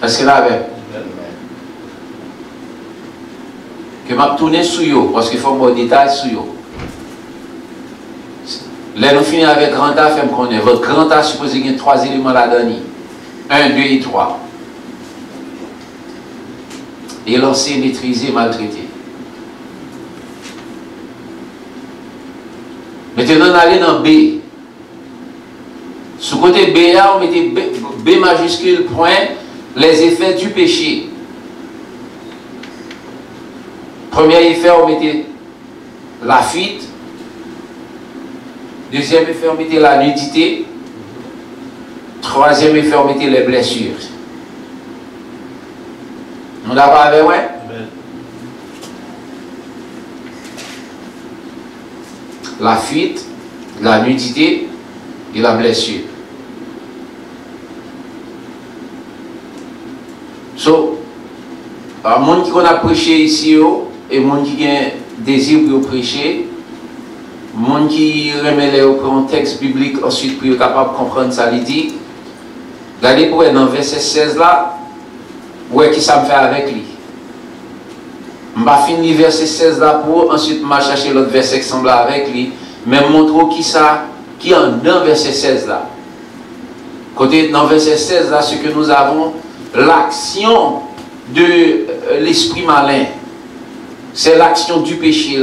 Est-ce que là, que m'a tourné sur eux, parce qu'il faut me détail sur eux. Là, nous finissons avec grand A, fait me connaître. Votre grand A supposé qu'il y a 3 éléments là-dedans. 1, 2 et 3. Et lancer, maîtriser, maltraiter. Maintenant, on allait dans B. Sous côté B, on mettait B majuscule, point, les effets du péché. Premier effet, on mettait la fuite. Deuxième effet, on mettait la nudité. Troisième effet, on mettait les blessures. On d'accord avec moi? La fuite, la nudité et la blessure. So, le monde qui a prêché ici, et le monde qui a désir pour prêcher, le monde qui remet un texte biblique ensuite pour être capable de comprendre ça, il dit, regardez pour dans le verset 16 là, ouais, qui ça me fait avec lui. Je vais finir le verset 16 là pour ensuite je chercher l'autre verset qui semble avec lui, mais montre qui ça, qui est dans le verset 16 là. Côté dans le verset 16 là, ce que nous avons, l'action de l'esprit malin, c'est l'action du péché,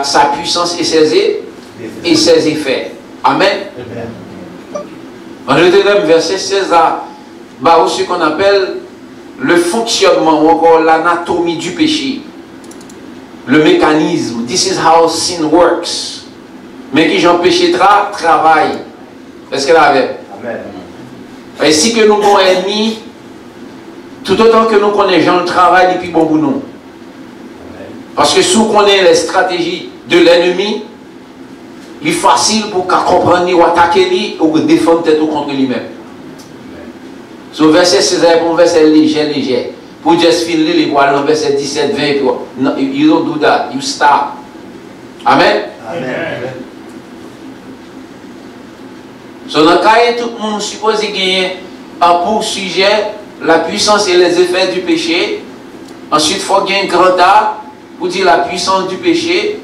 sa puissance et ses effets. Amen. En le verset 16 là, bah, ce qu'on appelle le fonctionnement ou encore l'anatomie du péché, le mécanisme. This is how sin works. Mais qui j'en péché travaille. Est-ce qu'elle avait? Amen. Et si que nous avons ennemi, tout autant que nous connaissons le travail depuis bon pour nous. Parce que si on connaît les stratégies de l'ennemi, il est facile pour comprendre ou attaquer lui ou défendre tête contre lui-même. Sur le verset 16, c'est un verset léger. Pour just finir, il voit le verset 17, 20. No, you don't do that. You stop. Amen. Amen. So, dans le cas, tout le monde suppose gagner pour sujet la puissance et les effets du péché. Ensuite, il faut gagner un grand A pour dire la puissance du péché.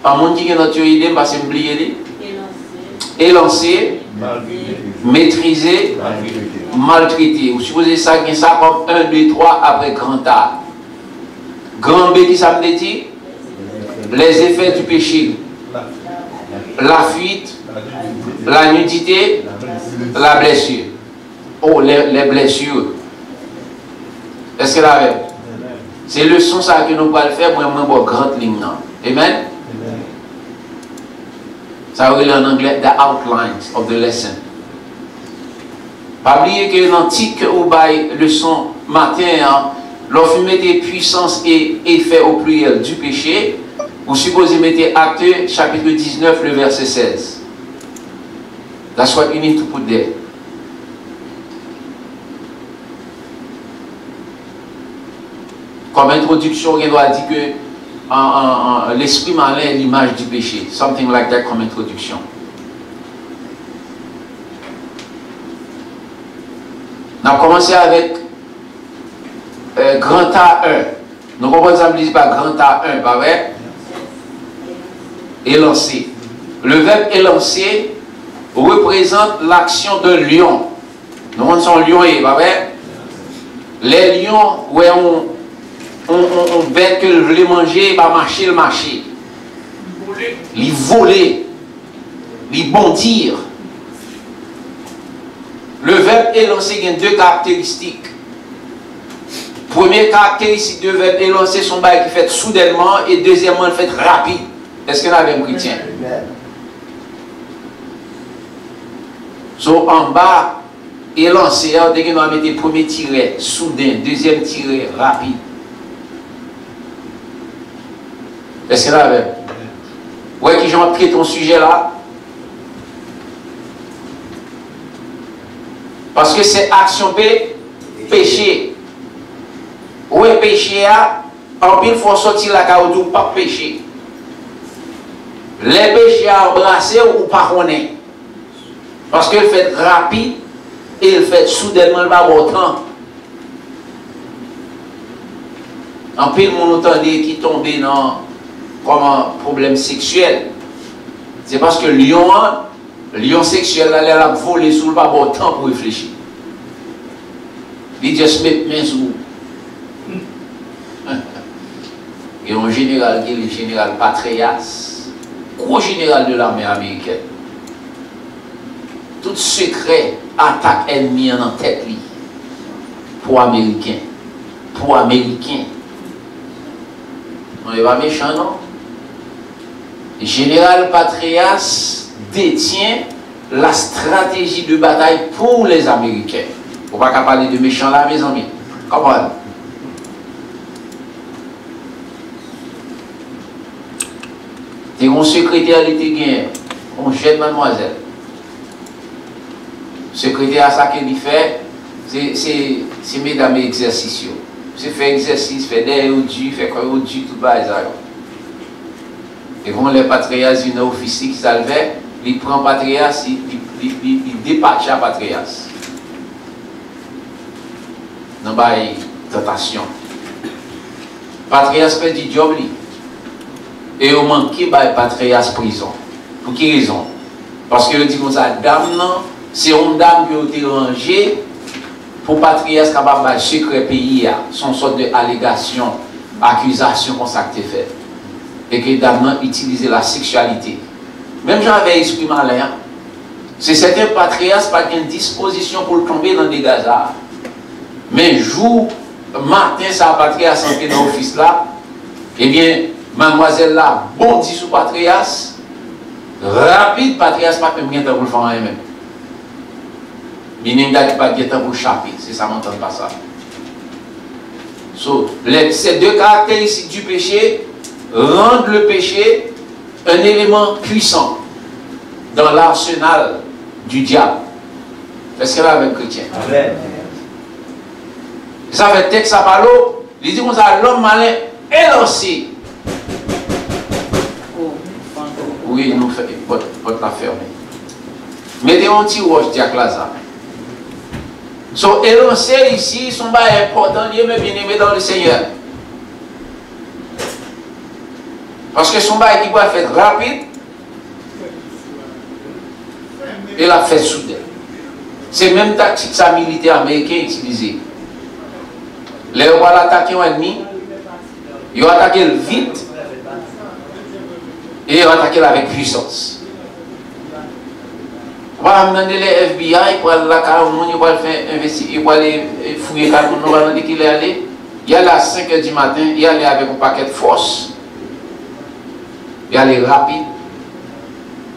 Par monde qui a notre idée, parce que je oublié. Élancer, maîtriser, maltraiter. Vous supposez ça, ça comme 1, 2, 3 après grand A. Grand B qui ça me dit? Les effets du péché. La fuite, la nudité, la blessure. Oh, les blessures. Est-ce que là, c'est le son ça que nous allons faire pour une grande ligne. Amen. Ça veut dire en anglais the outlines of the lesson. Pas oublier que l'antique ou bail leçon matin, lorsque vous mettez puissance et effet au pluriel du péché, vous supposez mettre Actes chapitre 19 le verset 16. That's what you need to put there. Comme introduction, on doit dire que l'esprit malin est l'image du péché. Something like that comme introduction. On a commencé avec grand A1. Donc on va dire pas grand A1, pas vrai? Élancer. Le verbe élancer représente l'action de lion. Nous on sont lions et pas vrai? Les lions, ouais, on bête que le voulait manger, va marcher le marché. Les voler, les bondir. Le verbe élancer a deux caractéristiques. Première caractéristique du verbe élancer, son bail qui fait soudainement et deuxièmement, il fait rapide. Est-ce qu'on avait un chrétien? So, en bas, élancer, dès qu'on a mis le premier tiret, soudain, deuxième tiret, rapide. Est-ce que là, ouais, qui j'ai pris ton sujet là? Parce que c'est action péché. Ouais, péché, en pile, il faut sortir la caoutchouc, pas péché. Les péchés à embrasser ou pas connaître. Parce que le fait rapide et il fait soudainement le bas temps. En pile, mon entendé qui tombe dans comme un problème sexuel. C'est parce que lion sexuel, là, il a volé sous le bas temps pour réfléchir. Il juste met main sous. Et un général qui est le général Patrias, gros général de l'armée américaine. Tout secret attaque ennemi en tête lui. Pour Américains. Pour Américains. On n'est pas méchant, non? Le général Patrias détient la stratégie de bataille pour les Américains. On ne va pas parler de méchants là, mes amis. Comment? C'est mon secrétaire qui était gagné, mon jeune mademoiselle. Le secrétaire, ça qu'il fait, c'est mesdames exercices. C'est faire exercice, faire des audits, faire quoi audit, tout bas. Et quand les patrias, une officier qui s'alvait, il prend patrias, il dépatche à patrias. Non, bah, tentation. Patrias fait du job, lui. Et on manque qui va patrias prison. Pour quelle raison? Parce que dit comme ça, dame, c'est une dame qui a été rangée pour patrias capable de secret pays, son sorte de allégation, accusation comme ça que tu fait. Et que dame utilisé la sexualité. Même j'avais esprit malin. C'est certain patrias pas une disposition pour tomber dans des gazards. Mais jour, matin, ça patrias entré dans l'office là, eh bien, mademoiselle là, bondit sous patrias, rapide, patrias pas même bien pour le faire même. Bininga qui pas bien pour chapper, c'est ça, m'entend pas ça. So, ces deux caractéristiques du péché rendent le péché un élément puissant dans l'arsenal du diable. Est-ce qu'elle est avec chrétien? Amen. Ça fait texte à parler, il dit comme ça, l'homme malin est lancé. Oui, nous faisons votre la fermer. Mettez un petit roche diac là, ça. So, élancé ici, son bas est important, Dieu me bien aimé dans le Seigneur. Parce que son bas qui doit faire rapide, et la fait soudain. C'est même tactique ça militaire américain utilisé. Les rois attaquer un ennemi, ils ont attaqué vite et ils ont attaqué avec puissance. On va amener les FBI pour aller là, ils vont faire investiguer, ils vont aller fouiller quand on va demander qu'il est allé. Il y a là à 5 h du matin, il est allé avec un paquet de force. Il est allé rapide.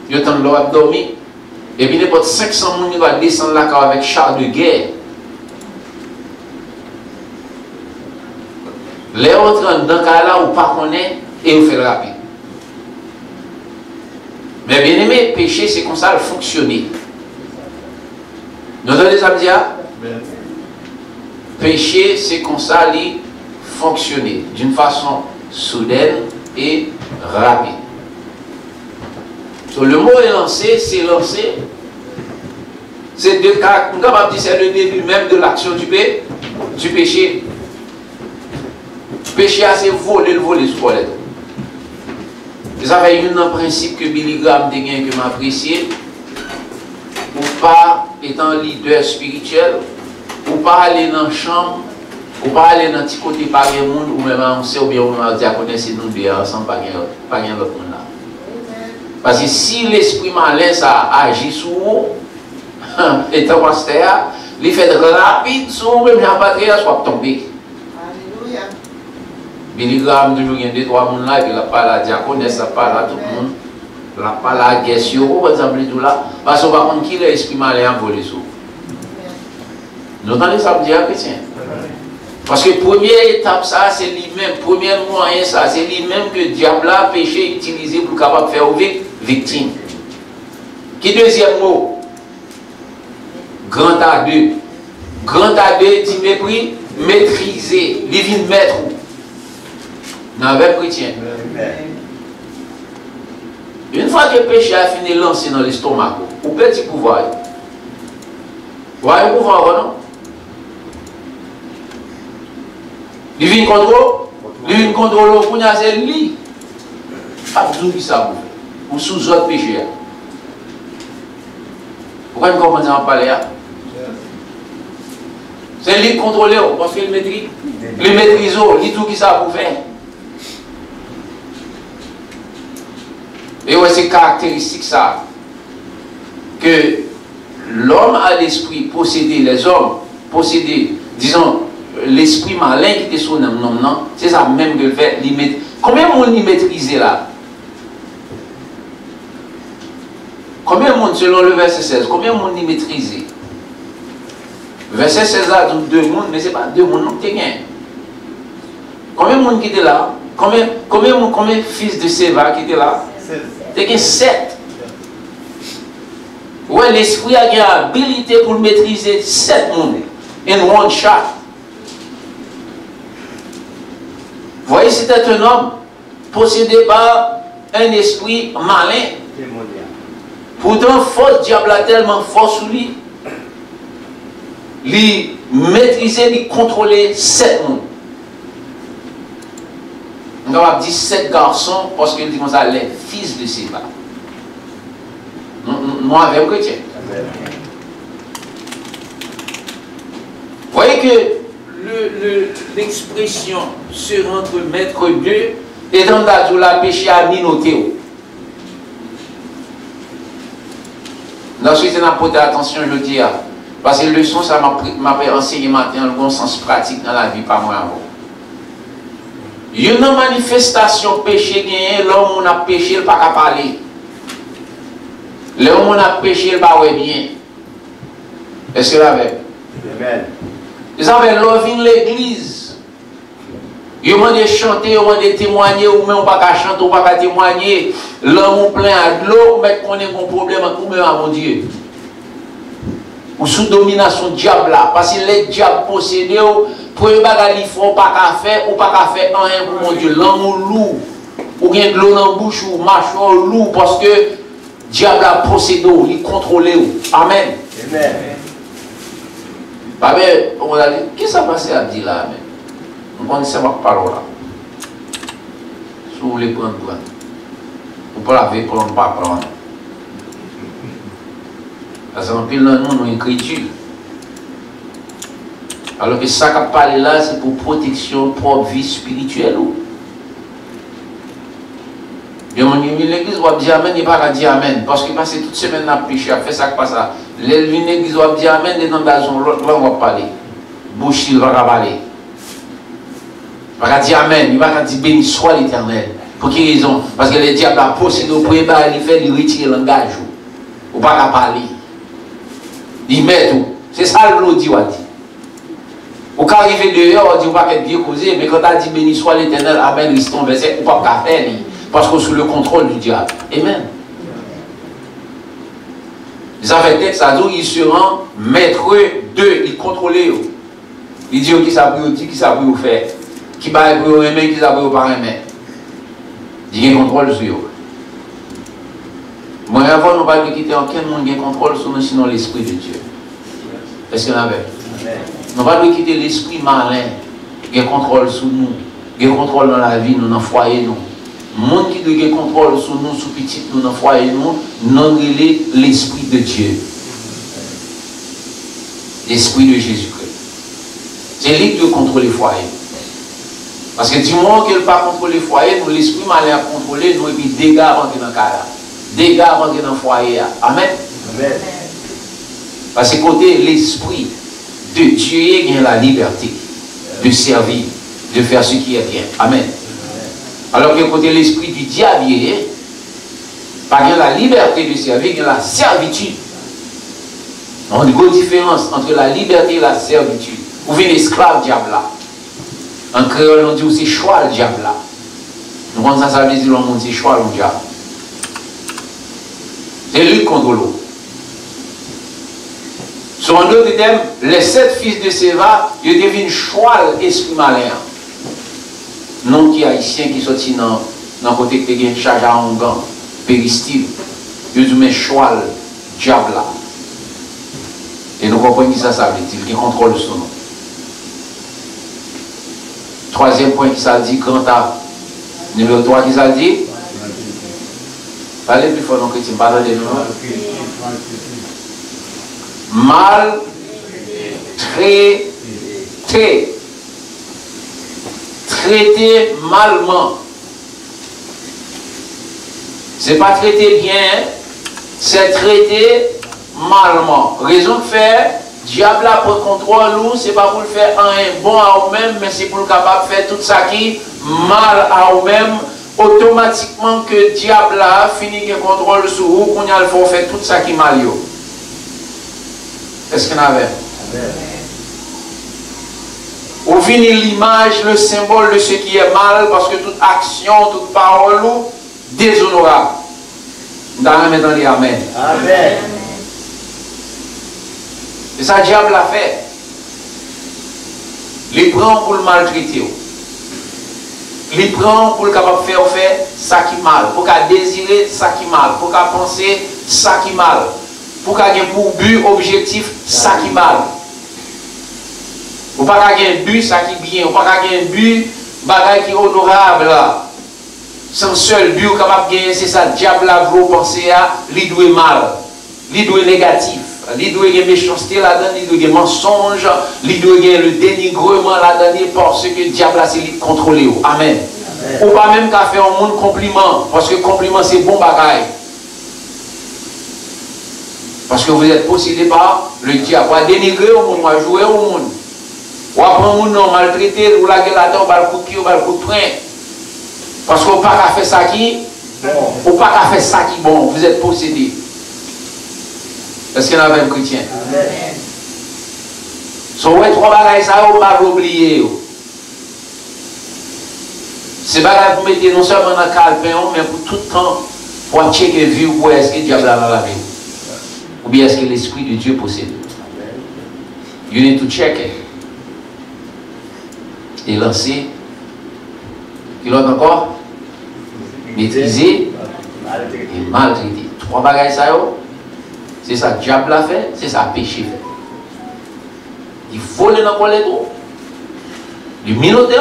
Il a de dormir. Et puis n'importe 500 personnes qui vont descendre là avec char de guerre. Les autres dans le cas là où pas connaît et vous faites rapide. Mais bien aimé, péché c'est comme ça le fonctionner. Nous entendez ça me dire? Péché c'est comme ça le fonctionner d'une façon soudaine et rapide. So, le mot est lancé, c'est lancé. C'est deux cas, on va dire c'est le début même de l'action du péché. Péché c'est voler sur les dos. Ça fait un principe que Billy Graham que m'a apprécié. Ou pas étant leader spirituel, ou pas aller dans la chambre, ou pas aller dans le petit côté par le monde, ou même on sait ou bien on va dire qu'on est nous deux ensemble par l'autre monde là. Parce que si l'esprit malin ça agit sur vous, étant pasteur, il fait rapide sur vous, même la patrie soit tomber. Billy Graham toujours il y a 2-3 personnes là, et puis il a pas la diaconesse, il a pas là tout le monde, il a pas la guerre, par exemple, tout là, parce qu'on va comprendre qui l'esprit malin a volé sur. Vous entendez ça me dire, chrétien? Parce que première étape, ça, c'est lui-même, premier moyen, ça, c'est lui-même que le diable a péché utilisé pour capable de faire victime. Qui deuxième mot? Grand A2. Grand A2 dit mépris, maîtriser, divine maître. Dans le chrétien. Une fois que le péché a fini de lancer dans l'estomac, ou petit pouvoir, Ouais, vous voyez, non? Il vient contrôler. Il vient contrôler pour nous, c'est lui. Pas tout ça vous fait. Ou sous autre péché. Pourquoi nous commençons à parler? C'est lui qui contrôle, parce qu'il maîtrise. Il maîtrise, il tout qui ça vous fait. Et ouais, c'est caractéristique ça. Que l'homme a l'esprit possédé, les hommes possédés, disons, l'esprit malin qui était sur nous, non, c'est ça même que le fait. Combien de monde il maîtrisait là? Combien de monde, selon le verset 16, combien de monde il maîtrisait? Verset 16 a deux mondes, mais ce n'est pas deux mondes, non, combien de monde qui était là? Combien de fils de Séva qui étaient là? C'était 7. Ouais, l'esprit a l'habilité pour maîtriser 7 mondes in one shot. Vous voyez, c'était un homme possédé par un esprit malin. Pourtant, force diable a tellement fort sur lui. Il maîtrisait, il contrôlait 7 mondes. On va dire 7 garçons parce qu'il dit comme ça, les fils de Séva. Nous avons chrétien. Vous voyez que l'expression se rendre maître d'eux et dans la péché à minoter. Ensuite, on a porté attention, je dis, parce que leçon, ça m'a enseigné matin, le bon sens pratique dans la vie, pas moi avant. Il y a une manifestation péché gagné, l'homme on a péché, il n'a pas qu'à parler. L'homme on a péché, il n'a pas bien. Est-ce que l'avez? Amen. Ils avaient l'ouvert l'église. Ils m'ont dit chanter, ils m'ont dit témoigner, ou même pas qu'à chanter, ou pas qu'à témoigner. L'homme plein à l'eau, mais qu'on ait un problème, ou même à mon Dieu. Ou sous domination diable là. Parce que les diables possédés, pour eux, ils font pas qu'à faire, ou pas qu'à faire rien pour mon Dieu. L'homme lourd, ou bien de l'eau dans la bouche, ou marche lourd, parce que diable a possédé, il contrôle. Amen. Amen. On a dit, qu'est-ce qui s'est passé à dire là? On connaissait ma parole là. Si vous voulez prendre, vous pouvez la faire, prendre, pas prendre. Parce qu'en pile, nous, nous écriture. Alors que ça qui parle là, c'est pour protection propre vie spirituelle. Et on dit, l'église va dire Amen, il ne va pas dire Amen. Parce que parce que toute semaine, on a péché, on fait ça qui passe là. L'église va dire Amen, et dans la zone, l'autre va parler. Bouche, il va parler. Il va dire Amen, il va dire béni soit l'Éternel. Pour quelle raison? Parce que les diables ont possédé au premier bar, il fait retirer le langage. Il ne va pas parler. Il met tout. C'est ça le dit. Ou quand arrive dehors, on dit, on va être bien causé, mais quand on dit béni soit l'Éternel, Amen, il tombe, c'est pas faire, parce qu'on est sous le contrôle du diable. Amen. Ils avaient tête, ça dit, ils seront maîtres d'eux, ils contrôlent. Ils disent qui ça peut faire, qui va aimer, qui ça peut pas aimer. Ils contrôlent sur eux. Moi, avant, nous ne pouvons pas quitter aucun monde qui contrôle sur nous, sinon l'Esprit de Dieu. Est-ce qu'on avait? Nous ne pouvons pas quitter l'esprit malin qui contrôle sur nous, qui contrôle dans la vie, nous, dans le foyer, nous. Le monde qui doit contrôle sur nous, sur petit, nous, dans le foyer, nous, non l'Esprit de Dieu. L'Esprit de Jésus-Christ. C'est lui qui doit contrôler le foyer. Parce que du moment qu'il n'a pas contrôlé le foyer, nous, l'esprit malin a contrôlé, nous, et puis dégâts rentrent dans le cas. Dégâts rentrent dans le foyer. Amen. Amen. Parce que côté l'esprit de Dieu, il y a la liberté de servir, de faire ce qui est bien. Amen. Alors que côté l'esprit du diable, il y a la liberté de servir, il y a la servitude. On a une grosse différence entre la liberté et la servitude. Vous venez esclave diable là. En créole, on dit aussi choix le diable là. Nous, quand ça veut dire, on dit choix le diable. C'est lui qui contrôle. Sur un autre thème, les 7 fils de Séva, ils deviennent choix l'esprit malin. Non qui haïtien qui sorti dans le côté que tu as charge à Ongan, péristyle. Ils disent, mais choix le diable là. Et nous comprenons qui ça veut dire, qui contrôle son nom. Troisième point qui ça dit, grand A. Numéro 3 qui ça dit. Parlez plus fort, non chrétien, parlez de nous. Mal traité. Traité malement. C'est pas traité bien, c'est traité malement. Raison de faire, diable a pris contrôle nous, c'est pas pour le faire un bon à vous-même, mais c'est pour le capable de faire tout ça qui mal à vous-même. Automatiquement que diable a fini de contrôle sur vous, qu'on a le faut faire tout ça qui mal yo. Est-ce qu'on avait? Ou finit l'image, le symbole de ce qui est mal, parce que toute action, toute parole, déshonorable. Dans le mettant les amen. Amen. Et ça, le diable l'a fait. Il prend pour le maltraiter. Il prend pour le capable de faire ça qui mal. Pour qu'il désirer ça qui mal. Pour qu'il penser ça qui mal. Pour qu'il ait pour but, objectif, ça qui mal. Ou pas qu'il y ait un but, ça qui bien. Ou pas qu'il y ait un but, bagaille qui est honorable. Son seul but capable de gagner, c'est ça. Le diable a voulu penser à l'idée mal. L'idée négatif. L'idée de méchanceté là-dedans, l'idée de mensonge, l'idée de le dénigrement là-dedans, parce que le diable a c'est contrôlé. Amen. Ou pas même qu'à faire un monde compliment, parce que compliment c'est bon bagaille. Parce que vous êtes possédé par le diable. Vous dénigrer au monde, vous jouer au monde. Ou apprendre au monde, maltraiter, ou la gueule là-dedans, ou le coup de pied, ou le coup de poing. Parce qu'on n'a pas qu'à faire ça qui bon. Ou pas qu'à faire ça qui bon. Vous êtes possédé. Est-ce qu'il y en a un chrétien? So, ouais, trois bagages, ça, on va l'oublier. Ces bagages, vous mettez non seulement dans le calepin, mais pour tout le temps, pour checker vie ou est-ce que le diable a dans la vie. Ou bien est-ce que l'Esprit de Dieu possède. You need to check it. Et lancer. Qui l'autre encore? Maîtriser et maltraiter. Trois bagages, ça, c'est ça que le diable a fait, c'est ça que le péché fait. Il vole dans le dos, il minote,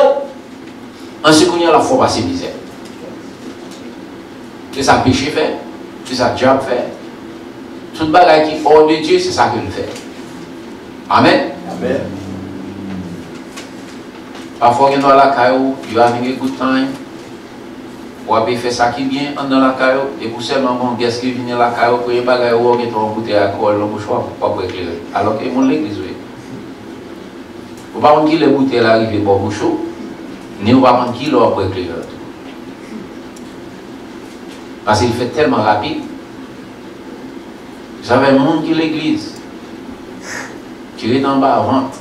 ensuite il y a la foi passer misère. C'est ça que le péché fait, c'est ça que le diable fait. Tout bagage qui est hors de Dieu, c'est ça qu'il fait. Amen. Amen. Parfois, il y a la caillou, you having a good time. Ou avez fait ça qui est bien dans la caillou, et pour seulement bon, qu'est-ce qui vient la caillou, pour y bagaille ou qui est en bouteille à colle, le mouchoir, pour pas éclairer. Alors que mon l'église, oui. Vous ne pouvez pas dire que les bouteilles arrivent pour boucher, ni vous ne pouvez pas dire qu'ils pour éclairer. Parce qu'il fait tellement rapide. Vous savez, le monde qui est l'église, qui est en bas à vente,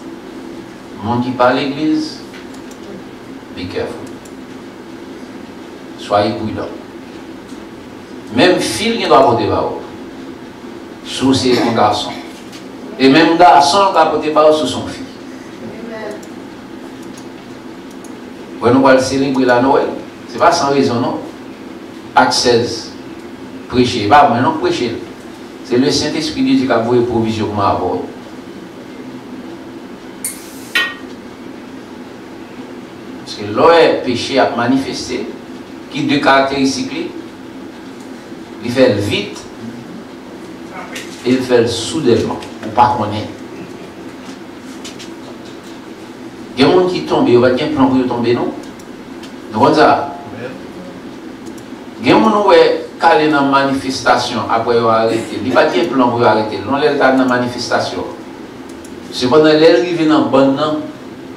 le monde qui parle l'église, be careful. Soyez prudents. Même fille qui doit porter barreau, sous ses garçons. Et même garçon qui doit porter barreau sous son fils. Quand nous allons célébrer la Noël, ce n'est pas sans raison, non? Acte 16, prêcher. Pas moi, non, prêcher. C'est le Saint-Esprit de Dieu qui a voué provision pour m'avoir. Parce que le péché a manifesté, qui deux caractéristiques, il fait vite et il fait soudainement, ou pas connaître. Il y a des gens qui tombent, il y a un plan pour tomber, non? Donc, ça. Il y a des gens qui sont dans la manifestation après avoir arrêté. Il n'y a pas de plan pour arrêter. Non, il est dans la manifestation. Cependant, il est arrivé dans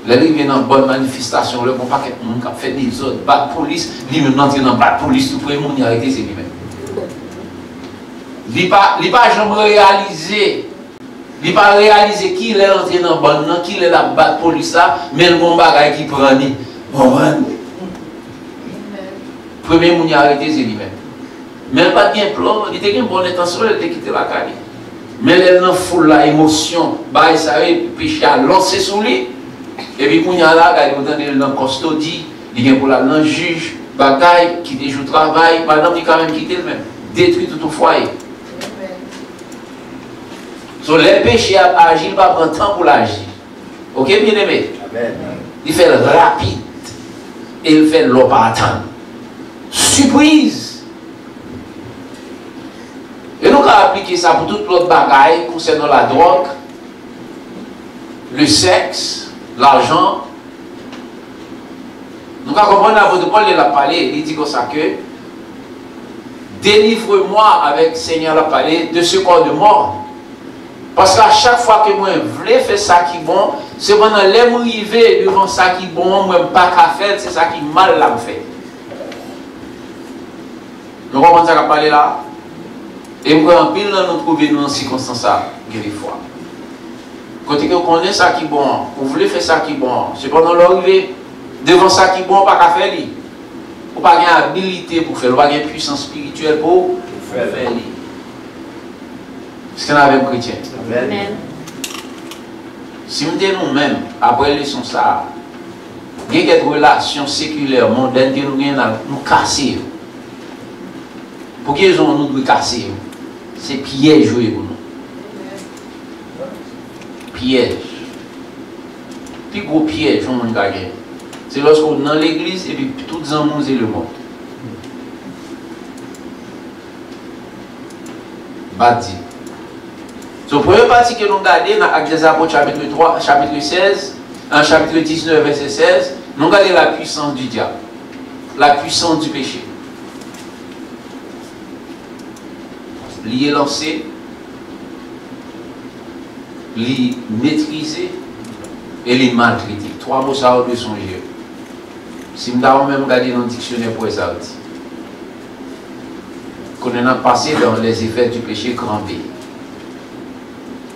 la bonne manifestation. Le bon paquet de monde qui a fait des autres, pas de police, lui-même entrer dans la police, tout pour le monde arrêter, c'est lui-même. Il n'a pas jamais réalisé. Il n'a pas réalisé qui est entré dans la bonne, qui est la police, mais le bon bagage qui prend. Bon, premier monde arrêté, c'est lui-même. Mais pas de plan, il était une bonne intention, il était quitté la caille. Mais elle n'a foule la émotion, bah, ça veut péché à lancer sur lui. Et puis, quand il y a là, il y a dans custodie, il y a pour la juge, bagaille, qui déjoue le travail, madame, il a quand même quitté le même, détruit tout le foyer. So, les péchés agissent, il va prendre temps pour l'agir. Ok, bien aimé? Il fait rapide. Et il fait l'eau pas attendre. Surprise! Et nous avons appliqué ça pour toute l'autre bagaille concernant la drogue, le sexe, l'argent. Nous avons compris l'apôtre Paul, il a parlé, il dit comme ça que délivre-moi avec Seigneur l'a parlé de ce corps de mort. Parce qu'à chaque fois que moi je voulais faire ça qui est bon, c'est pendant les mois arriver devant ça qui est bon, moi pas qu'à faire, c'est ça qui mal l'a fait. Nous comprenons ça qu'a parlé là? Et nous en pile nous trouver dans circonstances ça, des fois. Quand vous connaissez ça qui est bon, vous voulez faire ça qui est bon, c'est pendant l'arrivée devant ça qui est bon, pas qu'à faire. Vous n'avez pas d'habilité pour faire, vous n'avez pas de puissance spirituelle pour faire. C'est ce qu'on a avec chrétien. Amen. Si nous disons nous-mêmes, après les leçons ça, il y a des relations séculaires, mondaines que nous casser. Pour qu'ils nous devons casser, c'est piège pour nous. Piège. Le plus gros piège, c'est lorsqu'on est dans l'église et puis tout le monde est le monde. Badi. So, première partie que nous regardons dans Actes des Apôtres chapitre 3, chapitre 16, en chapitre 19, verset 16, nous regardons la puissance du diable, la puissance du péché. L'y est lancé, l'y maîtriser et l'y maltraiter. Trois mots ça de songer. Si nous avons même regardé dans le dictionnaire pour ça, qu'on a passé dans les effets du péché grand B.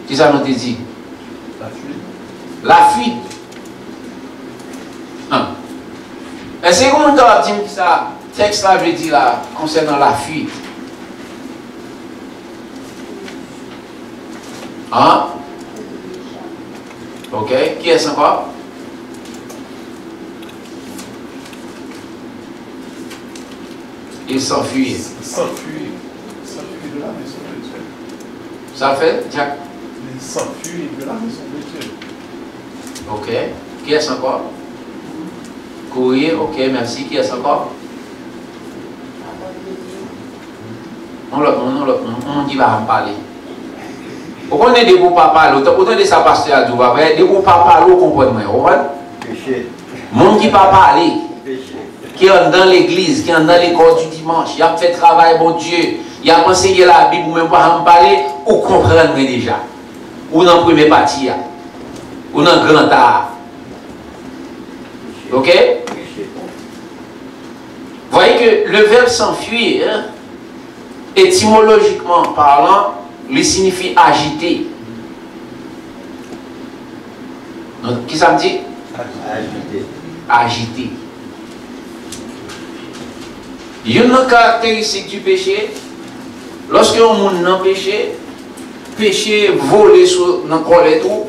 Qu'est-ce que ça nous dit? La fuite. La fuite. Est-ce que vous avez dit que ça, texte là veut dire là, concernant la fuite? Hein? Ok, qui est-ce encore? Il s'enfuit. S'enfuit de la maison de Dieu. Ça fait, Jack? Il s'enfuit de la maison de Dieu. Ok. Qui est-ce encore? Courir, ok, merci. Qui est-ce encore? On dit va en parler. Pourquoi on est des beaux papas, autant de sa pasteur à tout, des beaux papas, vous comprenez, péché. Mon qui pas parler, qui est dans l'église, qui est dans l'école du dimanche, il a fait travail, bon Dieu, il a enseigné la Bible, ou même pas en parler, ou comprendre déjà. Ou dans la première partie, ou dans le grand art. Ok? Vous voyez que le verbe s'enfuir, hein, étymologiquement parlant, il signifie agiter. Donc, qui ça me dit? Agiter. Agiter. Il y a une caractéristique du péché. Lorsque on monde dans péché, péché voler sur dans colère tout,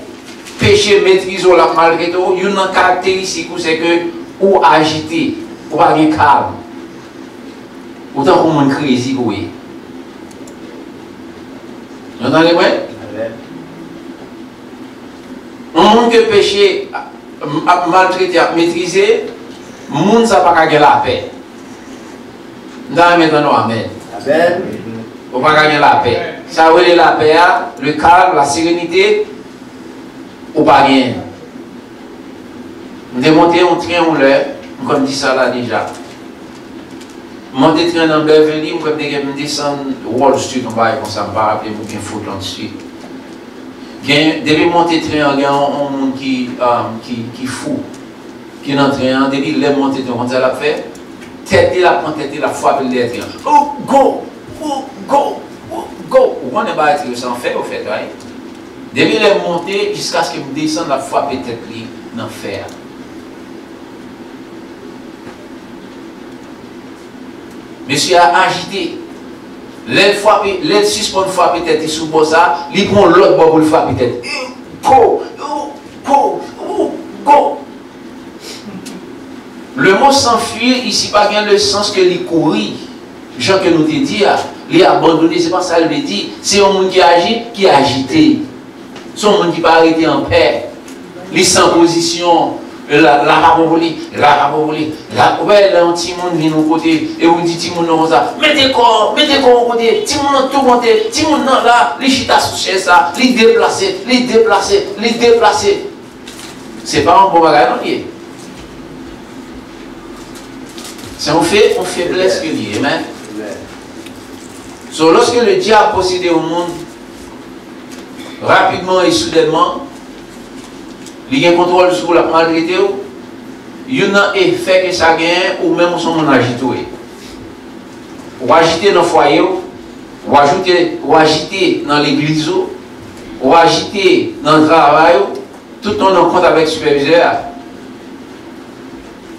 péché maîtriser la malgré tout, il y a une caractéristique c'est que ou agiter, ou pas bien calme. Autant qu'on monde crazy oui. Vous entendez moi? Un monde que péché a maltraité, a maîtrisé, le monde ça pas gagner la paix. Dans maintenant amen. Amen. On va gagner la paix. Ça veut dire la paix, le calme, la sérénité, ou pas gagner. On démonter un train ou l'heure, comme dit ça là déjà. Monter train dans Beverly, on peut descendre Wall Street, on va comme ça, on va rappeler pour bien foutre là-dessus. Depuis monter train, il y a un monde qui fou, qui est dans le train, depuis les monter train, on l'a fait, tête la prend tête la frappe le train. Oh, go! Oh, go! Oh, go! On n'est pas être sans faire, au fait, right? Depuis les monter, jusqu'à ce que vous descendez la frappe tête dans le fer. Monsieur a agité. L'aile suspend frapper tête sous ça, il prend l'autre bord pour le frapper tête. Go! Go! Go! Le mot s'enfuir ici pas bien le sens que il courir. Jean que nous te dit, il est abandonné, c'est pas ça qu'il veut dire. C'est un monde qui agit, qui est agité. Son monde qui pas arrêté en paix. Les sans position, la raboboli, ouais, là, un petit monde vient au côté, et vous dites, petit monde comme ça, mettez corps au côté, petit monde tout côté, petit monde là, les chita sous chaise, ça, les déplacer. C'est pas un bon bagage, non? C'est on faiblesse que lié, amen. So, lorsque le diable possédait au monde, rapidement et soudainement, il y a un contrôle sur la malgré il y a un effet que ça gagne ou même son monde agité. Ou agiter dans le foyer, ou agiter dans l'église, ou agiter dans le travail, tout le monde en compte avec le superviseur.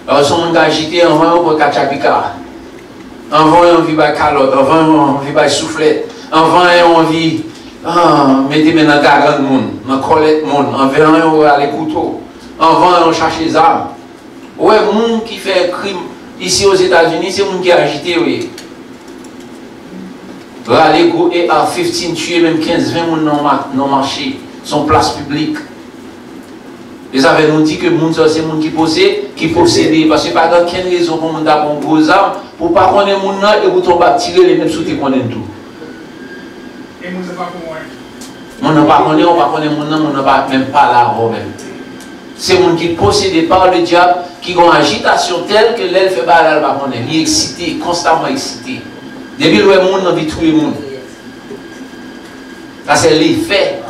Alors, son monde agité en vain pour Kachapika. En vain, on vit par calotte, en vain, on vit par soufflette, en vain, on vit. Mettez-moi dans la garde de monde, dans la colette de monde, en venant à les couteaux, en venant chercher les armes. Ouais, le monde qui fait crime ici aux États-Unis, c'est le monde qui a agité, oui. Aller et à 15 tuer, même 15-20 personnes dans le marché, son place publique. Et ça veut nous dire que le monde, c'est le monde qui possède, parce que pas dans quelle raison pour nous avoir gros armes, pour ne pas connaître le monde et pour tomber à tirer les mêmes sous qui connaissent tout. Et nous, c'est pas pour moi. On n'a pas connu, on n'a pas même pas là même. C'est le monde qui est possédé par le diable, qui a une agitation telle que l'aile fait pas là, pas connaître. Il est excité, constamment excité. Depuis le monde, on a envie de tuer le monde. Ça, c'est l'effet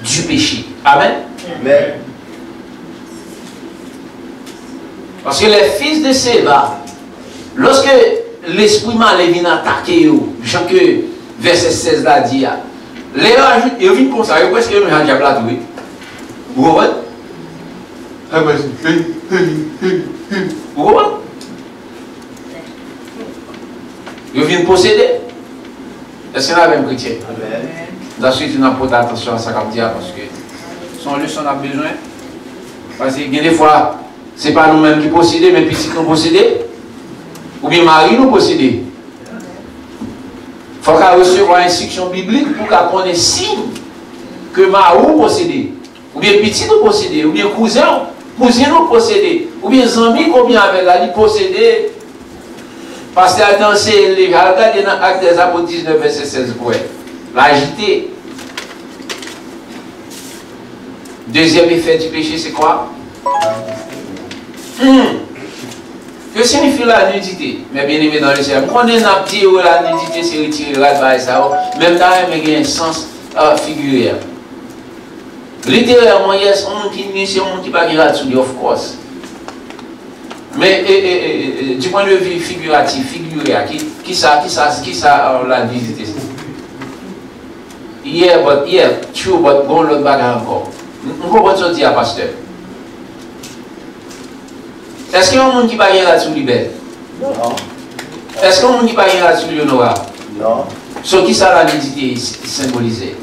du péché. Amen. Amen. Parce que les fils de Séva, lorsque l'esprit mal vient attaquer eux, Jean que verset 16 là dit, les ajoute, ils viennent comme ça, ils presque un diable là tout. Vous comprenez? Vous comprenez? Ils viennent posséder. Est-ce qu'il y a un chrétien? Ensuite, il n'a pas d'attention à ça comme dire parce que son leçon a besoin. Parce que des fois, ce n'est pas nous-mêmes qui possédons, mais puis si nous possédons, ou bien Marie nous possédons. Il faut qu'elle recevoir une instruction biblique pour qu'elle connaisse signe que Marie possédait, ou bien petit nous possédait, ou bien cousin nous possédait, ou bien amis combien avec elle possédait. Parce que attends, c'est les regardez dans Actes des Apôtres 19, verset 16. L'agité. Deuxième effet du péché, c'est quoi? Que signifie la nudité? Mais bien aimé dans le ciel. Quand on a dit que la nudité, c'est retirer la base, même là, il y a un sens figuré. Littéralement, il y a un monde qui est un monde qui n'est pas gratuit, of course. Mais du point de vue figuratif, qui ça la nudité? Hier, true, but bon, l'autre bagarre encore. On comprend ce que dit à pasteur. Est-ce qu'il y a un monde qui ne va pas là-dessus libère? Non. Est-ce qu'il y a un monde qui ne va pas là-dessus l'honora? Non. Ce qui ça la nudité symbolisée?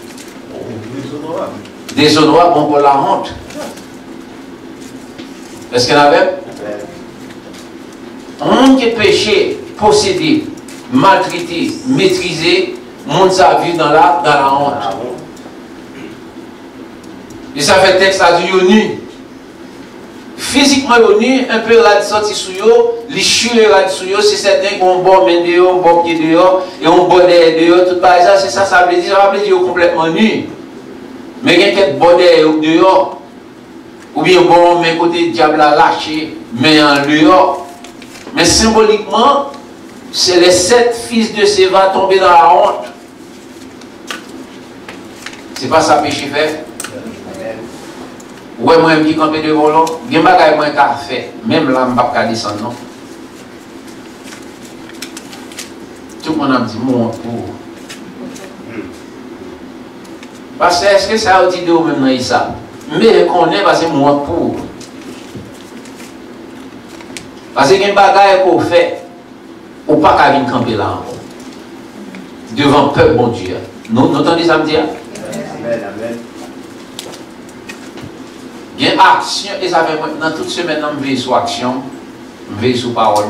Déshonorable. Déshonorable, bon pour la honte. Est-ce qu'il y en avait? Un monde qui est péché, possédé, maltraité, maîtrisé, monde sa vie dans la honte. Et ça fait texte à du nu. Physiquement nu, un peu là de sorti sous yo, les chulés là sous yo, c'est certain qu'on bon main dehors, on bon pied dehors, et on bon derrière dehors, tout par ça, c'est ça veut dire complètement nu. Mais il y a quelques bon dehors, ou bien bon main côté diable à lâché, mais en dehors. Mais symboliquement, c'est les 7 fils de Séva tombés dans la honte. C'est pas ça péché fait. Ouais, moi, je suis campé devant l'eau. Je ne sais pas si je fait. Même là, je ne peux pas descendre. Non? Tout le monde a dit, mon pour. Parce que est-ce que ça a dit de vous même dans ça? Mais je connais parce que moi pour. Parce que il y a des bagages qu'on fait, ou pas qu'à venir camper là encore. Devant le peuple, bon Dieu. Nous entendez ça me dire? Amen, amen. Il y a une action, et ça fait maintenant toute semaine, je veille sur action, je veille sur parole,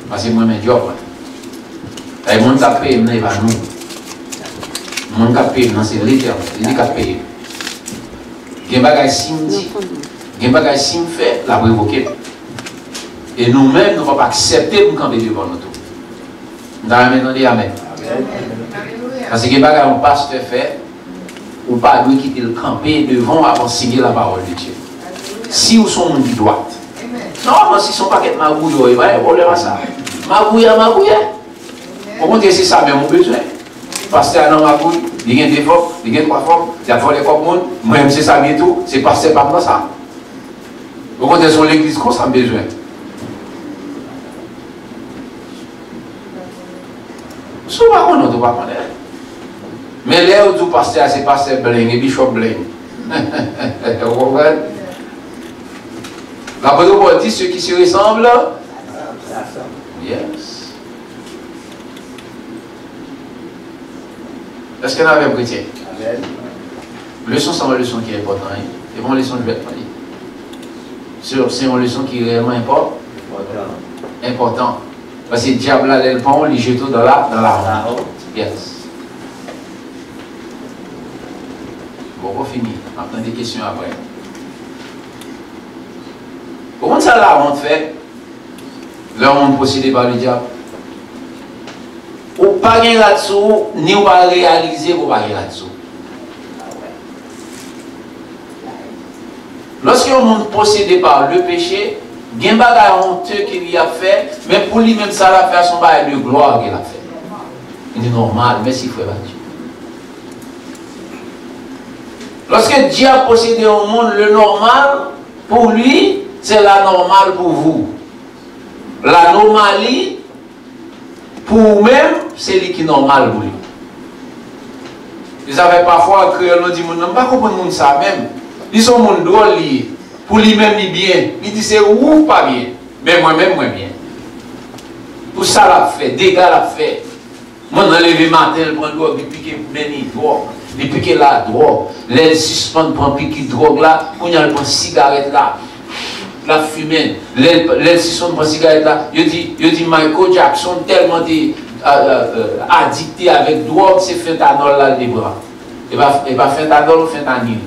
parce que moi, je suis job. Et le monde qui paye, il va nous. Le monde qui paye, c'est l'éternel, il dit qu'il paye. Il y a des bagages si me dit, il y a des bagages si me fait, la révoquer. Et nous-mêmes, nous ne pouvons pas accepter pour camper devant nous. Nous allons demander Amen. Parce que les bagages un pasteur fait, ou pas lui quitter le camper devant avant de signer la parole de Dieu. Si vous sont monde qui doit. Non, si sont pas qu'être magouille, il va y avoir problème à ça. Magouille. Au contraire, c'est ça même mon besoin. Pasteur dans magouille, il y a des formes, il y a trois formes, il y a volé comme monde, moi-même c'est ça bientôt, c'est pasteur pas pour ça. Au contraire, sur l'église, qu'on a besoin. Souvent, on ne doit pas connaître. Mais là où tout pasteur, c'est pasteur Bling et Bishop Bling. Vous comprenez? La Bible dit ceux qui se ressemblent. Yes. Est-ce qu'on a un chrétien? Amen. Leçon, c'est une leçon qui est importante. C'est une leçon que je vais te parler. C'est une leçon qui est réellement important. Parce que le diable a le pont, il jette dans la honte. Yes. Bon, on finit. On prend des questions après. Comment ça la honte fait? La honte possédée par le diable. Ou pas rien là-dessous, ni ou pas réaliser ou pas rien là-dessous. Lorsque le monde possédé par le péché, il y a un bagage honteux qu'il a fait, mais pour lui-même, ça l'a fait à son bagage de gloire qu'il a fait. Il est normal, merci frère Mathieu. Lorsque Dieu a possédé au monde, le normal, pour lui, c'est la normale pour vous. La normalie, pour vous-même, c'est lui qui est normal pour lui. Ils avaient parfois créé, on dit, on n'a pas compris ça même. Ils sont mon drôle lié. Pour lui-même, il bien. Il dit c'est ou pas bien. Mais moi-même, moi bien. Tout ça l'a fait, dégâts l'a fait. Moi, dans le lever matin, je prends drogue, il pique une drogue. Il pique la drogue. Les suspend prend pique drogue là. Quand il prend cigarette là. La fumée. Les suspend prend cigarette là. Il dit Michael Jackson tellement addicté avec drogue, c'est fentanyl là les bras. Et pas fentanyl ou fentanyl.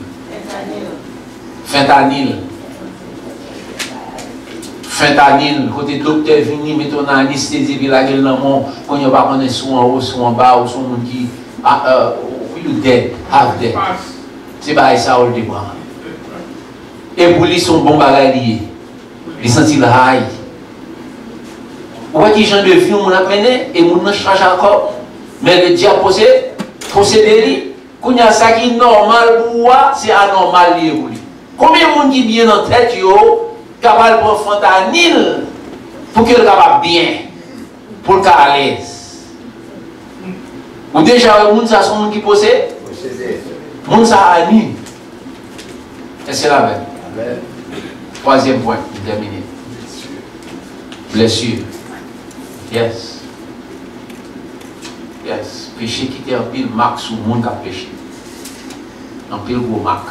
Fentanyl, côté docteur vini, mettons dans l'anesthésie, puis la gueule dans mon, quand il n'y a pas de sous en haut, sous en bas, ou sous monde qui, you dead, half dead. C'est pas ça, on le dit. Et pour lui, son bon bagage lié. Il sentit le high. Vous voyez qui genre de vie on a mené, et on change encore. Mais le diable possédé lui, quand il y a ça qui est normal pour moi, c'est anormal lié pour lui. Combien de monde qui vient dans la tête, capable de prendre fentanyl pour qu'il soit capable bien, pour qu'il soit à l'aise. Ou déjà, le monde, ça, c'est monde qui possède. Le monde, ça a nu. Est-ce que c'est la même? Amen. Troisième point, terminé. Blessure. Yes. Yes. Péché qui était un pile marque sur le monde qui a péché. Un pile gros marque.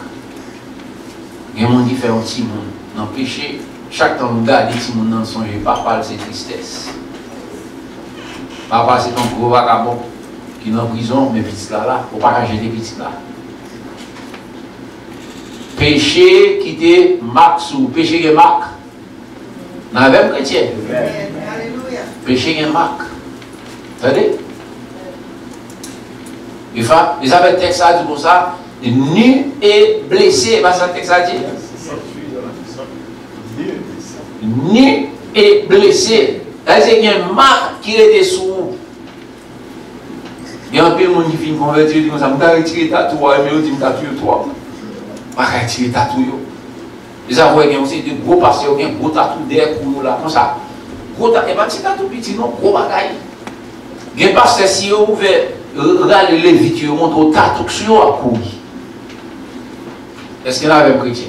Il y a des gens qui font un petit monde. Dans le péché, chaque temps que nous regardons les petits monde dans son jeu, papa c'est tristesse. Papa c'est un gros vagabond qui est en prison, mais petit là, il ne faut pas jeter petit là. Péché qui était marque sur péché qui est marque. Dans la même chrétien. Péché qui est marque. Vous savez? Ils avaient le texte à dire pour ça. Nu et blessé, c'est ça le texte à dire. Nu et blessé. C'est-à-dire qu'il y a une marque qui était sous. Il y a un peu de monde qui finit convertir, il dit ça, je vais retirer ta tour, mais il dit ta tour, toi. Je vais retirer ta tour. Ils avaient aussi des gros pasteurs, des gros tatous derrière pour nous là, comme ça. Gros tatous, et pas petit tatou petit, non, gros bagaille. Il y a un pasteur si vous ouvert, regardez les vidéos, montre au tatou sur vous à courir. Est-ce qu'il y a un chrétien?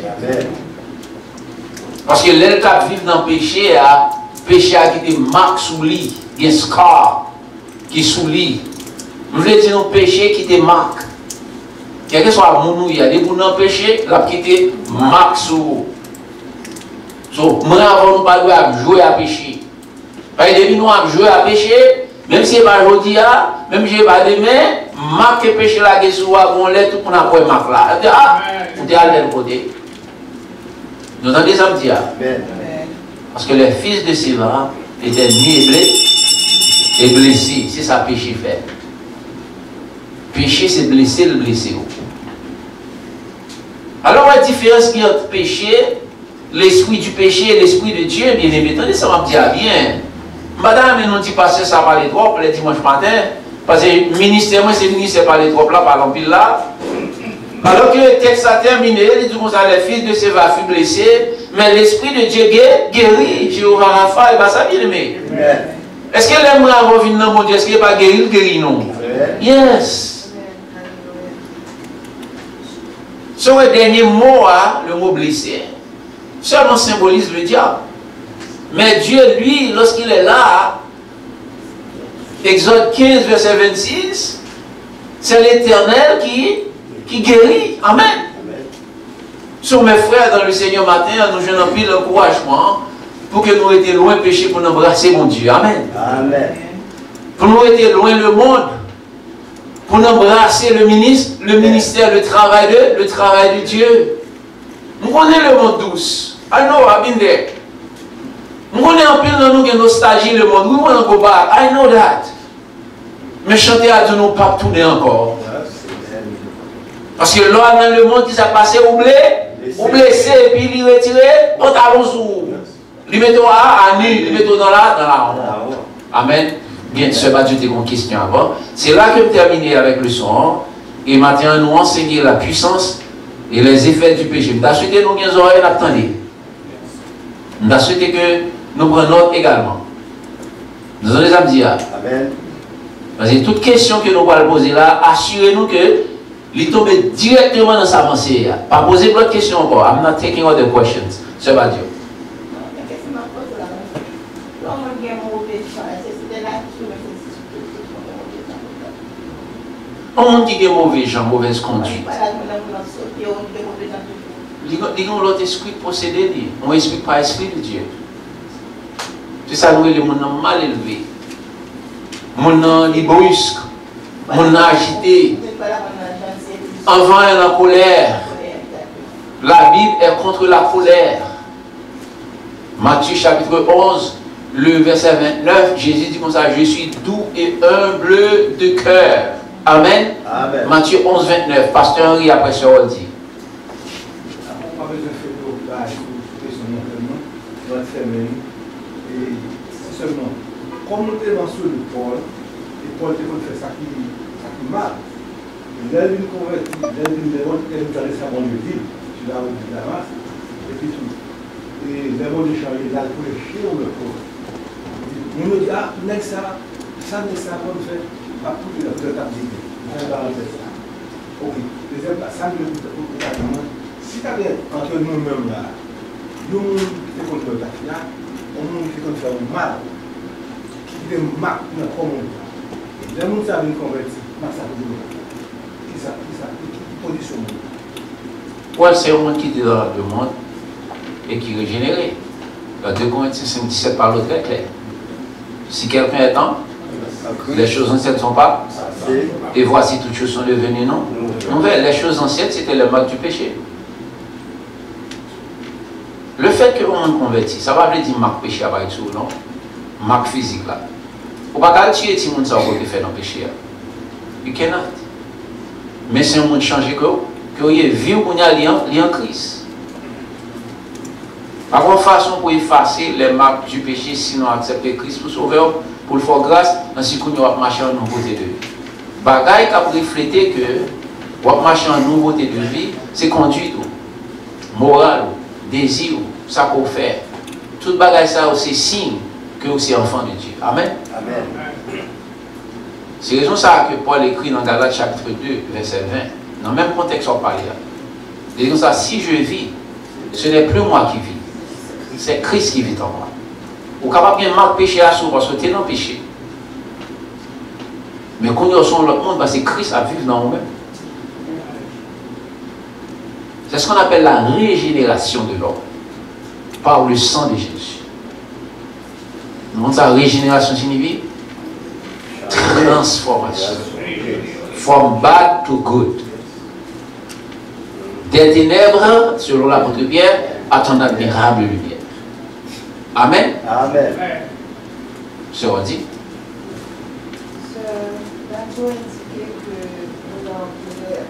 Parce que l'elle qui vit dans le péché, péché qui est marqué sous lui, il y a un scar qui est sous lui. Nous voulons dire un péché qui est marqué. Quel que soit le monde, il y a des gens dans le péché, là qui est marqué sous. Donc, moi, avant, nous ne pouvons pas jouer à péché. Parce que depuis nous avons joué à péché, même si ce n'est pas aujourd'hui, même si ce n'est pas demain, marque et péché la guerre sur on l'est tout pour n'avoir marque là. Ah, on est allé de côté. Nous entendons ça me dire. Parce que les fils de Séva étaient niés et blessés. C'est ça péché fait. Péché c'est blesser le blessé. Alors la différence qu'il y a entre péché, l'esprit du péché et l'esprit de Dieu, bien aimé, attendez, ça va me dire bien. Madame, nous dit passer ça par les trop le dimanche matin, parce que le ministère, moi, c'est le ministère par les trop là, par l'empile là. Alors que le texte a terminé, il dit qu'on a les fils de Séva fut blessés, mais l'esprit de Dieu guérit, Jéhovah Rapha, il va ça bien aimé. Est-ce que l'aimerait avoir vu dans mon Dieu, est-ce qu'il n'est pas guéri, il guérit non? Yes. Sur le dernier mot, le mot blessé, seulement symbolise le diable. Mais Dieu, lui, lorsqu'il est là, Exode 15, verset 26, c'est l'Éternel qui guérit. Amen. Sur mes frères dans le Seigneur matin, nous je n'en pile l'encouragement pour que nous étions loin péché pour nous embrasser mon Dieu. Amen. Amen. Pour nous étions loin le monde, pour nous embrasser le ministère, le travail de Dieu. Nous connaissons le monde douce. I know, I've been there. Nous connaissons un peu dans nous que nostalgie le monde. We want to go back. I know that. Mais chanter à Dieu, nous pas tourner encore. Parce que là, dans le monde qui s'est passé, ou blessé, et puis il retiré, on t'a sous. Il met à nu, il met dans la honte. Amen. Bien, ce pas Dieu une question avant. C'est là que je termine avec le son. Et maintenant, nous enseigner la puissance et les effets du péché. Je souhaite nous bien oreilles d'attendre. Je souhaite que nous prenions note également. Nous allons les dire. Amen. Parce que toute question que nous allons poser là, assurez-nous que il tombe directement dans sa pensée. Pas poser d'autres questions encore. I'm not taking all the questions. C'est pas Dieu. On monde qui est mauvais gens, mauvaise conduite. Il y a l'autre esprit de posséder. On explique par l'esprit de Dieu. C'est ça, nous, les gens mal élevés. Les gens brusques. Les gens agités. Avant, il y a la colère. La Bible est contre la colère. Matthieu chapitre 11, le verset 29, Jésus dit comme ça, je suis doux et humble de cœur. Amen. Amen. Matthieu 11, 29, pasteur Henri après ce qu'on dit. Seulement, comme nous sommes sur le Paul, et Paul fait ça qui mal. Il une convertie, il une dévote, elle nous a laissé à mon ville, sur la route de Damas, et puis tout. Et l'évolution, il a pour le chien ou le corps. Nous nous disons, ah, next ça n'est ça qu'on fait, pas tout le temps d'appliquer. On va faire ça. Ok, deuxième, ça ne nous dit pas. Si tu as entre nous-mêmes là, nous qui faisons contre la fille, on qui fait un mal, qui fait mal dans le monde. Les gens savent une convertie, ça veut dire qui position. Ouais, c'est un monde qui est dans le monde et qui est régénéré. La 2 Corinthiens 5, 17 parle très clair. Si quelqu'un est en, les choses anciennes ne sont pas, et voici toutes choses sont devenues non. Nouvelles. Les choses anciennes, c'était le mal du péché. Le fait que on convertit, ça va dire marque péché à tout, non? Marque physique là. Ou pas tuer si monde ça peut faire dans le péché. You cannot. Mais c'est un monde changé que vous vivez qu'on a lié en Christ. Par contre, façon pour effacer les marques du péché, sinon accepter Christ pour sauver, pour le faire grâce, ainsi qu'on va marcher en nouveauté de vie. Bagaille qui a reflété que on marcher en nouveauté de vie, c'est conduite, morale, désir, ça qu'on fait. Tout bagaille ça c'est signe que vous êtes enfant de Dieu. Amen. Amen. C'est raison ça que Paul écrit dans Galates chapitre 2, verset 20. Dans le même contexte on parle là. C'est comme ça, si je vis, ce n'est plus moi qui vis. C'est Christ qui vit en moi. Vous êtes capable de mal pécher à soi parce que tu es dans le péché. Mais quand nous sommes dans le monde, c'est Christ à vivre dans nous-mêmes. C'est ce qu'on appelle la régénération de l'homme par le sang de Jésus. Nous avons sa régénération signifie transformation. from bad to good. Des ténèbres, selon l'apôtre Pierre, à ton admirable lumière. Amen. Amen. C'est redit. La Bible indiquait que nous avons colère.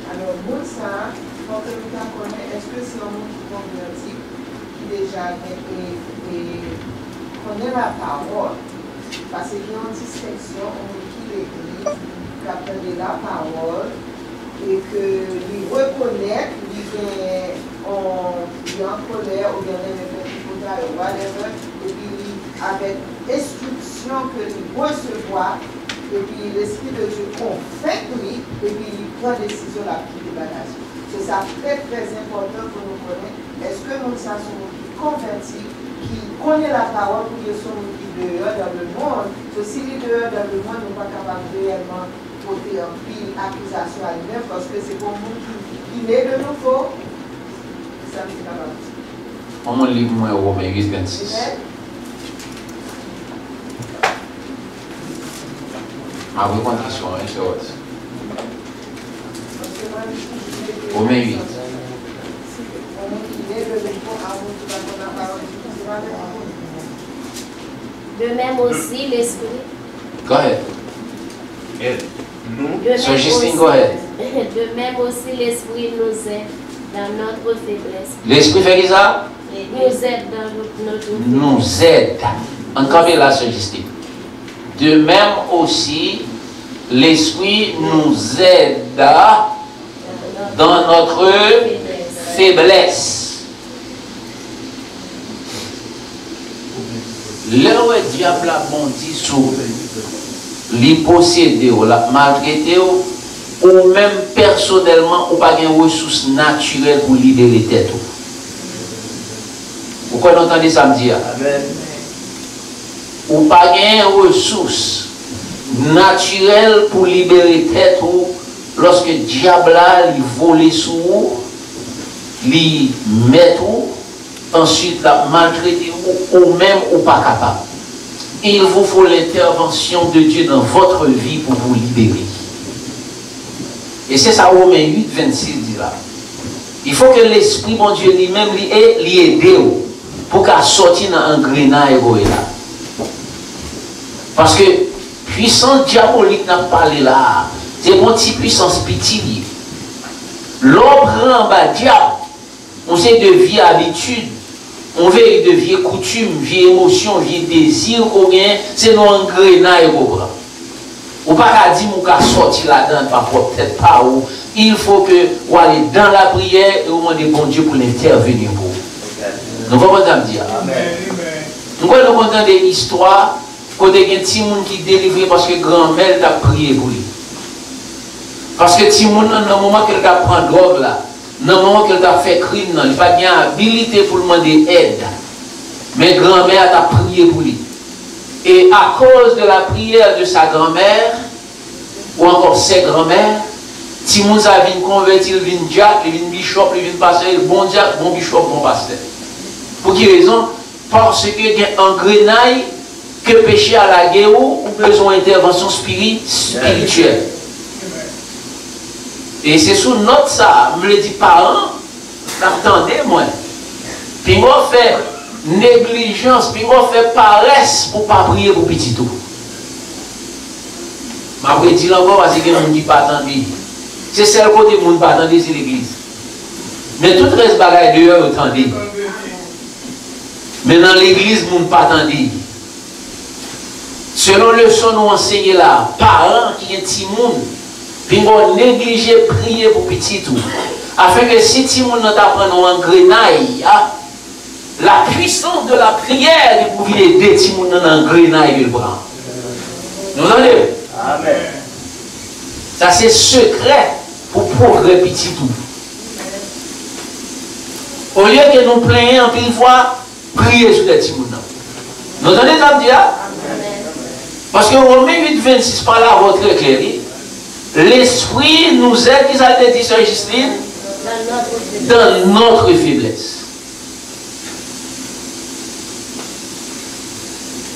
Alors, nous, ça, il faut que nous connaissions, est-ce que c'est un monde qui converti, qui déjà connaît la parole? Parce qu'il y a une distinction entre qui l'Église, qui appelle la parole, et que lui reconnaître, lui est en colère, ou bien ou whatever, et puis avec instruction que lui recevoir, et puis l'Esprit de Dieu confesse lui, et puis il prend décision la petite débarrasse. C'est ça très très important pour nous connaître. Est-ce que nous sommes convertis, qui connaît la parole pour que nous sommes dehors dans le monde? Si les dehors dans le monde, nous ne sommes pas capables réellement porter un pile accusation à lui-même, parce que c'est pour nous qui naît de nouveau. Ça me dit capable. On lit moins Romains 8, 26. Ma vraie question, c'est autre. Romains 8. De même aussi l'esprit. Go ahead. So Justine, go ahead. De même aussi l'esprit nous aide dans notre faiblesse. L'esprit fait qui ça? Nous aide dans notre faiblesse. Nous aide. Encore là, Sœur Justine. De même aussi, l'esprit nous aide dans notre faiblesse. Là où le diable a bondi sur les posséder ou la maltraiter ou même personnellement ou pas de ressources naturelles pour libérer tête. Pourquoi vous entendez ça me dire? Amen. Ou pas de ressources naturelles pour libérer tête lorsque le diable a volé sur vous, lui met ou ensuite la maltraiter ou même ou pas capable. Il vous faut l'intervention de Dieu dans votre vie pour vous libérer. Et c'est ça Romains 8, 26 dit là. Il faut que l'Esprit, mon Dieu, lui-même, lui aide pour qu'elle sorte dans un grenade là. Parce que puissance diabolique n'a pas parlé là. C'est une petite puissance petite. L'homme prend bas diable. On sait de vie habitude. On veut de vieilles coutumes, vieilles émotions, vieilles désirs qu'on gagne, c'est nous engrenaille qu'on prend. Ou pas qu'à dire qu'on sortir là-dedans, peut-être pas où. Il faut que vous allez dans la prière et vous demandez bon Dieu pour l'intervenir pour vous. Nous pouvons me dire. Nous pouvons entendre des histoires quand il y a des petits gens qui délivrent parce que grand-mère t'a prié pour lui. Parce que petit monde, dans le moment qu'elle prend drogue là, dans le moment qu'elle t'a fait crime, il n'a pas de habilité pour demander aide. Mais grand-mère t'a prié pour lui. Et à cause de la prière de sa grand-mère, ou encore ses grand-mères, si nous avons converti, il vient diacre, il vient bishop, il vient pasteur, bon diacre, bon bishop, bon pasteur. Pour quelle raison? Parce que il y a un grenaille que péché à la guerre ou besoin d'intervention spirituelle. Et c'est sous note ça, me le dit parents, attendez moi. Puis moi fait négligence, puis moi fait paresse pour ne pas prier pour petit tout. Je vais dire encore parce que les gens ne pas attendre. C'est celle côté les gens ne pas attendre, c'est l'église. Mais tout le reste bagaille dehors, attendez. Mais dans l'église, les gens ne pas attendre. Selon le son nous enseignons là, parents qui sont petits monde, puis on néglige prier pour petit tout. Afin que si petit monde n'apprend en grenaille, la puissance de la prière pour aider petit monde dans grenaille le bras. Nous entendez? Amen. Ça c'est secret pour progrès petit tout. Au lieu que nous plaignons en pile fois, prier sur les petits monde. Nous entendez ça me dire? Parce que Romains 8, 26 par là, votre très clair. L'esprit nous aide, qui ça dit, Sœur Justine, dans notre faiblesse.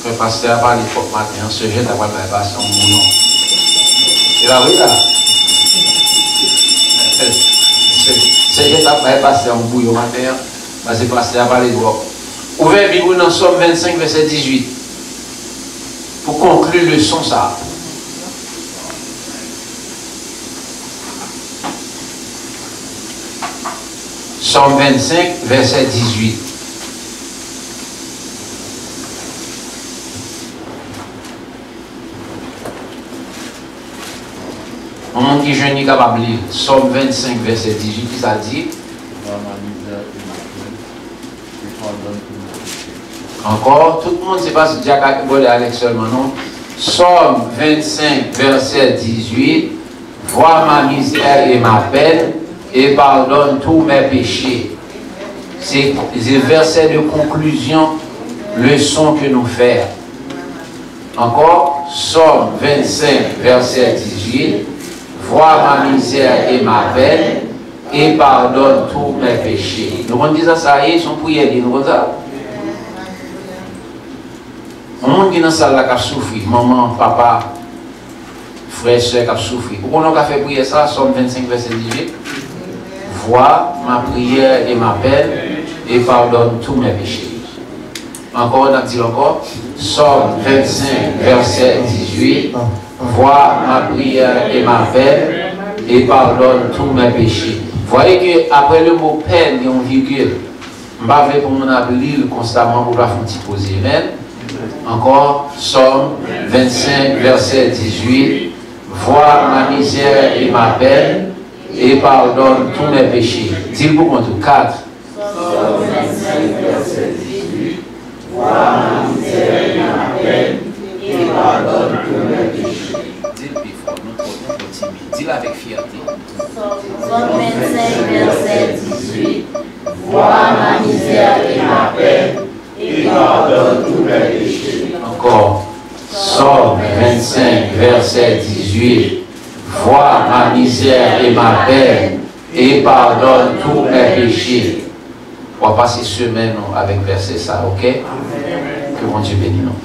Le pasteur a parlé fort matin, ce jeune a parlé de son moulon. Et là, oui, là. C'est que ça va passer en bouille au matin, va se passer à parler de droit. Ouvrez la Bible dans Somme 25, verset 18. Pour conclure le son, ça. Somme 25, verset 18. On monde qui jeune n'est capable de lire. Somme 25, verset 18, qui ça dit? Encore, tout le monde ne sait pas si Jack a volé avec seulement, non? Somme 25, verset 18. Vois ma misère et ma peine, et pardonne tous mes péchés. C'est le verset de conclusion, leçon que nous faisons. Encore, Somme 25, verset 18. Vois ma misère et ma peine, et pardonne tous mes péchés. Nous on dit ça y est, son prière, nous on ça. On monde qui est dans la salle qui a souffert, maman, papa, frère, soeur qui a souffert. Pourquoi on a fait prier ça, Somme 25, verset 18? Vois ma prière et ma peine, et pardonne tous mes péchés. Encore, on a dit encore, Somme 25, verset 18. Vois ma prière et ma peine, et pardonne tous mes péchés. Voyez que après le mot peine, il y a une virgule. Je ne vais pas pour mon appeler constamment pour la faire poser. Encore, Somme 25, verset 18. Vois ma misère et ma peine, et pardonne tous mes péchés. Dis-le pour moi tout. 4. Somme 25, verset 18. Vois ma misère et ma peine, et pardonne tous mes péchés. Dis-le plus fort, nous dis-le avec fierté. Somme 25, verset 18. Vois ma misère et ma peine, et pardonne tous mes péchés. Encore, Somme 25, verset 18. Vois ma misère et ma peine, et pardonne tous mes péchés. On va passer semaine avec verset ça, ok? Que mon Dieu bénisse nous.